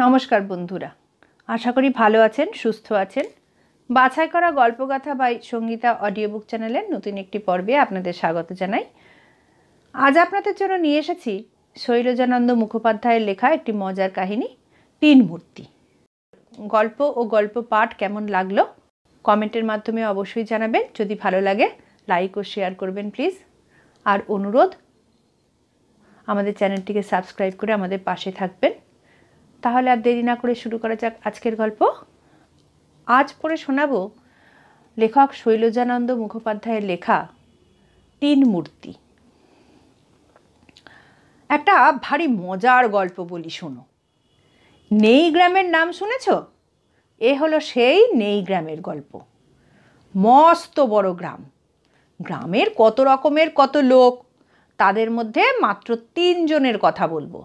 নমস্কার বন্ধুরা, আশা করি ভালো আছেন, সুস্থ আছেন। বাছাই করা গল্পগাথা বাই সঙ্গীতা অডিও বুক চ্যানেলের নতুন একটি পর্বে আপনাদের স্বাগত জানাই। আজ আপনাদের জন্য নিয়ে এসেছি শৈলজানন্দ মুখোপাধ্যায়ের লেখা একটি মজার কাহিনী, তিন মূর্তি। গল্প ও গল্প পাঠ কেমন লাগলো কমেন্টের মাধ্যমে অবশ্যই জানাবেন। যদি ভালো লাগে লাইক ও শেয়ার করবেন প্লিজ। আর অনুরোধ, আমাদের চ্যানেলটিকে সাবস্ক্রাইব করে আমাদের পাশে থাকবেন। তাহলে আর দেরি না করে শুরু করা যাক আজকের গল্প। আজ পড়ে শোনাবো লেখক শৈলজানন্দ মুখোপাধ্যায়ের লেখা তিন মূর্তি। একটা ভারী মজার গল্প বলি, শোনো। নেই গ্রামের নাম শুনেছ? এ হলো সেই নেই গ্রামের গল্প। মস্ত বড় গ্রাম, গ্রামের কত রকমের কত লোক, তাদের মধ্যে মাত্র তিনজনের কথা বলবো।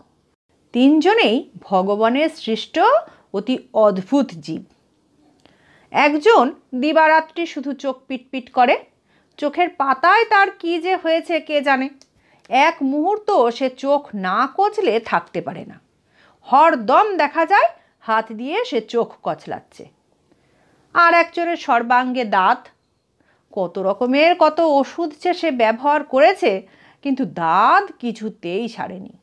তিনজনেই ভগবানের সৃষ্ট অতি অদ্ভুত জীব। একজন দিবারাত্রি শুধু চোখ পিটপিট করে, চোখের পাতায় তার কি যে হয়েছে কে জানে। এক মুহূর্ত সে চোখ না কচলে থাকতে পারে না। হরদম দেখা যায় হাত দিয়ে সে চোখ কচলাচ্ছে। আর একজনের সর্বাঙ্গে দাঁত, কত রকমের কত ওষুধ যে সে ব্যবহার করেছে, কিন্তু দাঁত কিছুতেই সারেনি।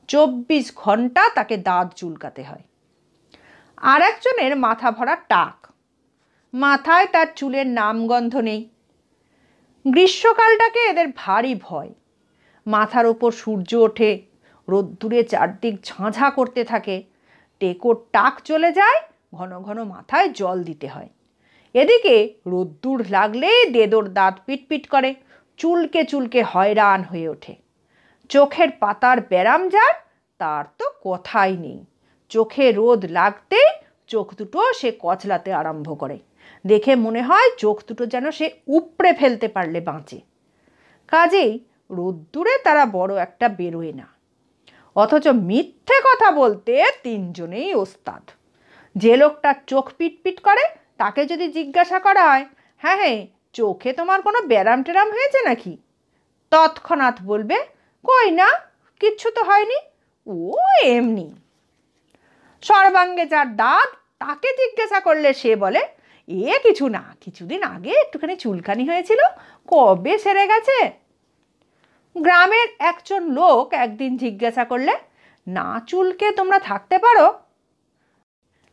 24 ঘন্টা তাকে দাঁত চুলকাতে হয়। আর একজনের মাথা ভরা টাক, মাথায় তার চুলের নামগন্ধ নেই। গ্রীষ্মকালটাকে এদের ভারী ভয়। মাথার ওপর সূর্য ওঠে, রোদ্দুরে চারদিক ঝাঁঝা করতে থাকে। টেকোর টাক চলে যায়, ঘন ঘন মাথায় জল দিতে হয়। এদিকে রোদ্দুর লাগলেই দেদোর দাঁত পিটপিট করে, চুলকে চুলকে হয়রান হয়ে ওঠে। চোখের পাতার ব্যারাম যার, তার তো কথাই নেই। চোখে রোদ লাগতেই চোখ দুটো সে কচলাতে আরম্ভ করে। দেখে মনে হয় চোখ দুটো যেন সে উপড়ে ফেলতে পারলে বাঁচে। কাজেই রোদ্দুরে তারা বড় একটা বেরোয় না। অথচ মিথ্যে কথা বলতে তিনজনেই ওস্তাদ। যে লোকটার চোখ পিটপিট করে তাকে যদি জিজ্ঞাসা করা হয়, হ্যাঁ চোখে তোমার কোনো ব্যারাম টেরাম হয়েছে নাকি, তৎক্ষণাৎ বলবে, কই না, কিচ্ছু তো হয়নি, ও এমনি। সর্বাঙ্গে যার দাঁত, তাকে জিজ্ঞাসা করলে সে বলে, এ কিছু না, কিছুদিন আগে একটুখানি চুলকানি হয়েছিল, কবে সেরে গেছে। গ্রামের একজন লোক একদিন জিজ্ঞাসা করলে, না চুলকে তোমরা থাকতে পারো?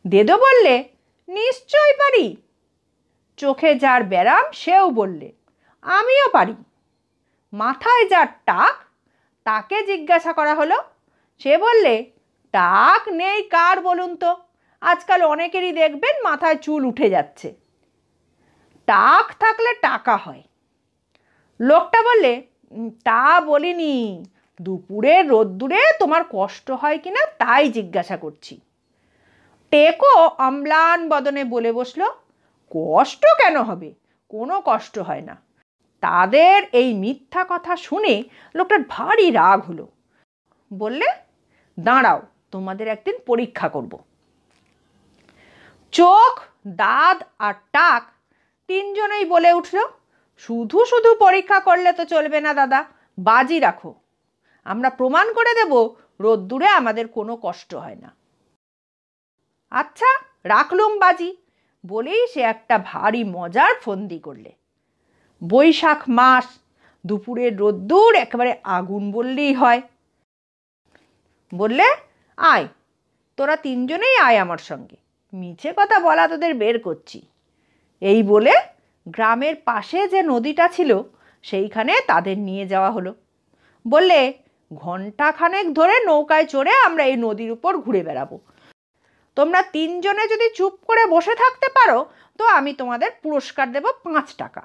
দেদো বললে, নিশ্চয় পারি। চোখে যার ব্যারাম সেও বললে, আমিও পারি। মাথায় যার টাক, তাকে জিজ্ঞাসা করা হলো। সে বললে, টাক নেই কার বলুন তো, আজকাল অনেকেরই দেখবেন মাথায় চুল উঠে যাচ্ছে। টাক থাকলে টাকা হয়। লোকটা বললে, তা বলিনি, দুপুরে রোদ্দুরে তোমার কষ্ট হয় কিনা তাই জিজ্ঞাসা করছি। টেকো অম্লান বদনে বলে বসলো, কষ্ট কেন হবে, কোনো কষ্ট হয় না। তাদের এই মিথ্যা কথা শুনে লোকটার ভারী রাগ হলো। বললে, দাঁড়াও, তোমাদের একদিন পরীক্ষা করব। চোখ, দাঁত আর টাক তিনজনেই বলে উঠল, শুধু শুধু পরীক্ষা করলে তো চলবে না দাদা, বাজি রাখো, আমরা প্রমাণ করে দেব রোদ্দুরে আমাদের কোনো কষ্ট হয় না। আচ্ছা, রাখলুম বাজি, বলেই সে একটা ভারী মজার ফন্দি করলে। বৈশাখ মাস, দুপুরের রোদ্দুর একেবারে আগুন বললেই হয়। বললে, আয়, তোরা তিনজনেই আয় আমার সঙ্গে, মিছে কথা বলা তোদের বের করছি। এই বলে গ্রামের পাশে যে নদীটা ছিল সেইখানে তাদের নিয়ে যাওয়া হলো। বললে, ঘণ্টাখানেক ধরে নৌকায় চড়ে আমরা এই নদীর উপর ঘুরে বেড়াবো। তোমরা তিনজনে যদি চুপ করে বসে থাকতে পারো তো আমি তোমাদের পুরস্কার দেব 5 টাকা।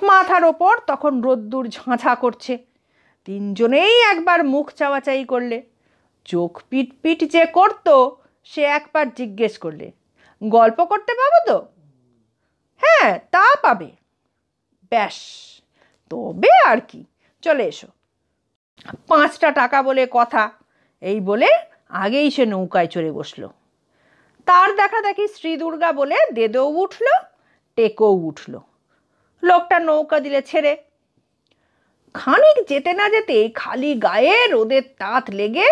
মাথার ওপর তখন রোদ্দুর ঝাঁঝা করছে। তিনজনেই একবার মুখ চাওয়াচাই করলে। চোখ পিটপিট যে করতো সে একবার জিজ্ঞেস করলে, গল্প করতে পাবো তো? হ্যাঁ, তা পাবে। ব্যাস, তবে আর কি, চলে এসো, 5 টাকা বলে কথা। এই বলে আগেই সে নৌকায় চড়ে বসলো। তার দেখা দেখি শ্রী দুর্গা বলে দেদও উঠল, টেকও উঠল। লোকটা নৌকা দিলে ছেড়ে। খানিক যেতে না যেতেই খালি গায়ে রোদের তাত লেগে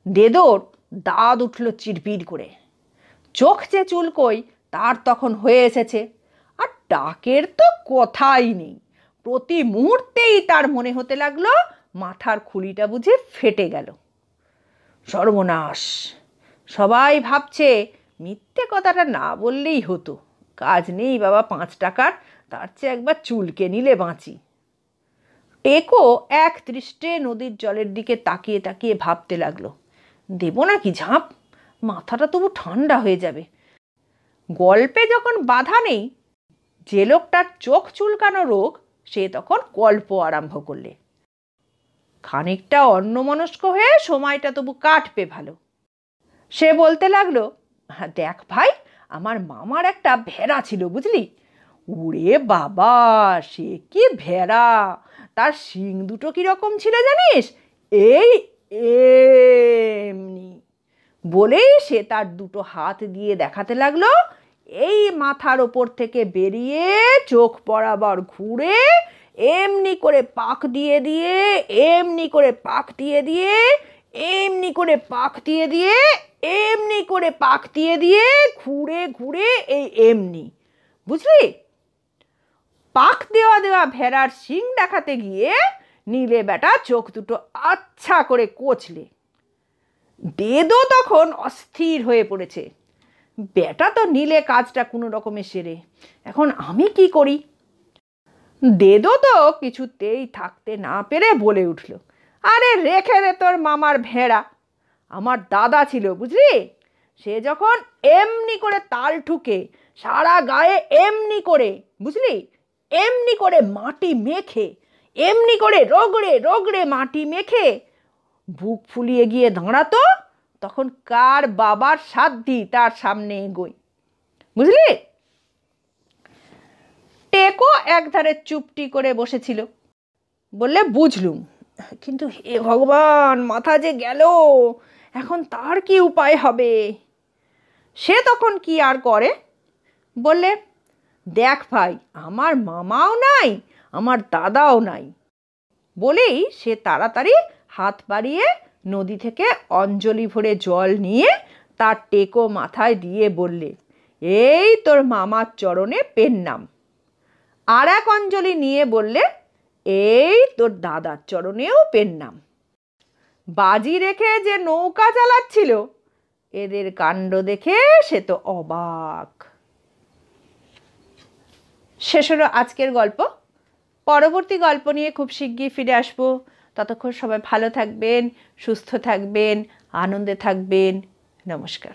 দেদোর দাঁত উঠল চিরবির করে। চোখ যে চুলকোই তার তখন হয়ে এসেছে, আর টাকের তো কথাই নেই। প্রতি মুহূর্তেই তার মনে হতে লাগলো মাথার খুলিটা বুঝি ফেটে গেল। সর্বনাশ! সবাই ভাবছে মিথ্যে কথাটা না বললেই হতো, কাজ নেই বাবা 5 টাকার, তার চেয়ে একবার চুলকে নিলে বাঁচি। টেকো এক দৃষ্টে নদীর জলের দিকে তাকিয়ে তাকিয়ে ভাবতে লাগলো, দেব নাকি ঝাঁপ? মাথাটা তবু ঠান্ডা হয়ে যাবে। গল্পে যখন বাধা নেই, যে লোকটার চোখ চুলকানো রোগ, সে তখন গল্প আরম্ভ করলে। খানিকটা অন্যমনস্ক হয়ে সময়টা তবু কাটবে ভালো। সে বলতে লাগলো, দেখ ভাই, আমার মামার একটা ভেড়া ছিল বুঝলি। ওরে বাবা, সে কি ভেড়া! তার শিং দুটো কিরকম ছিল জানিস? এই এমনি বলেই সে তার দুটো হাত দিয়ে দেখাতে লাগলো, এই মাথার ওপর থেকে বেরিয়ে চোখ বরাবর ঘুরে এমনি করে পাক দিয়ে দিয়ে, এমনি করে পাক দিয়ে দিয়ে, এমনি করে পাক দিয়ে দিয়ে, এমনি করে পাক দিয়ে দিয়ে, ঘুরে ঘুরে এই এমনি, বুঝলি? পাক দেওয়া দেওয়া ভেড়ার শিং দেখাতে গিয়ে নীলে বেটা চোখ দুটো আচ্ছা করে কচলে। দেদো তখন অস্থির হয়ে পড়েছে। বেটা তো নীলে কাজটা কোনো রকমে সেরে, এখন আমি কি করি? দেদো তো কিছুতেই থাকতে না পেরে বলে উঠল, আরে রেখে দে তোর মামার ভেড়া, আমার দাদা ছিল বুঝলি। সে যখন এমনি করে তাল ঠুকে সারা গায়ে এমনি করে, বুঝলি, এমনি করে মাটি মেখে, এমনি করে রগড়ে রগড়ে মাটি মেখে বুক ফুলিয়ে গিয়ে দাঁড়াতো, তখন কার বাবার সাধ্যি তার সামনে এগোয়, বুঝলি? টেকো একধারে চুপটি করে বসেছিল। বললে, বুঝলুম, কিন্তু হে ভগবান, মাথা যে গেল, এখন তার কি উপায় হবে? সে তখন কি আর করে, বললে, দেখ ভাই, আমার মামাও নাই, আমার দাদাও নাই। বলেই সে তাড়াতাড়ি হাত বাড়িয়ে নদী থেকে অঞ্জলি ভরে জল নিয়ে তার টেকো মাথায় দিয়ে বললে, এই তোর মামার চরণে পেন নাম। আর এক অঞ্জলি নিয়ে বললে, এই তোর দাদার চরণেও পেন নাম। বাজি রেখে যে নৌকা চালাচ্ছিল, এদের কাণ্ড দেখে সে তো অবাক। শেষ হলো আজকের গল্প। পরবর্তী গল্প নিয়ে খুব শিগগির ফিরে আসবো। ততক্ষণ সবাই ভালো থাকবেন, সুস্থ থাকবেন, আনন্দে থাকবেন। নমস্কার।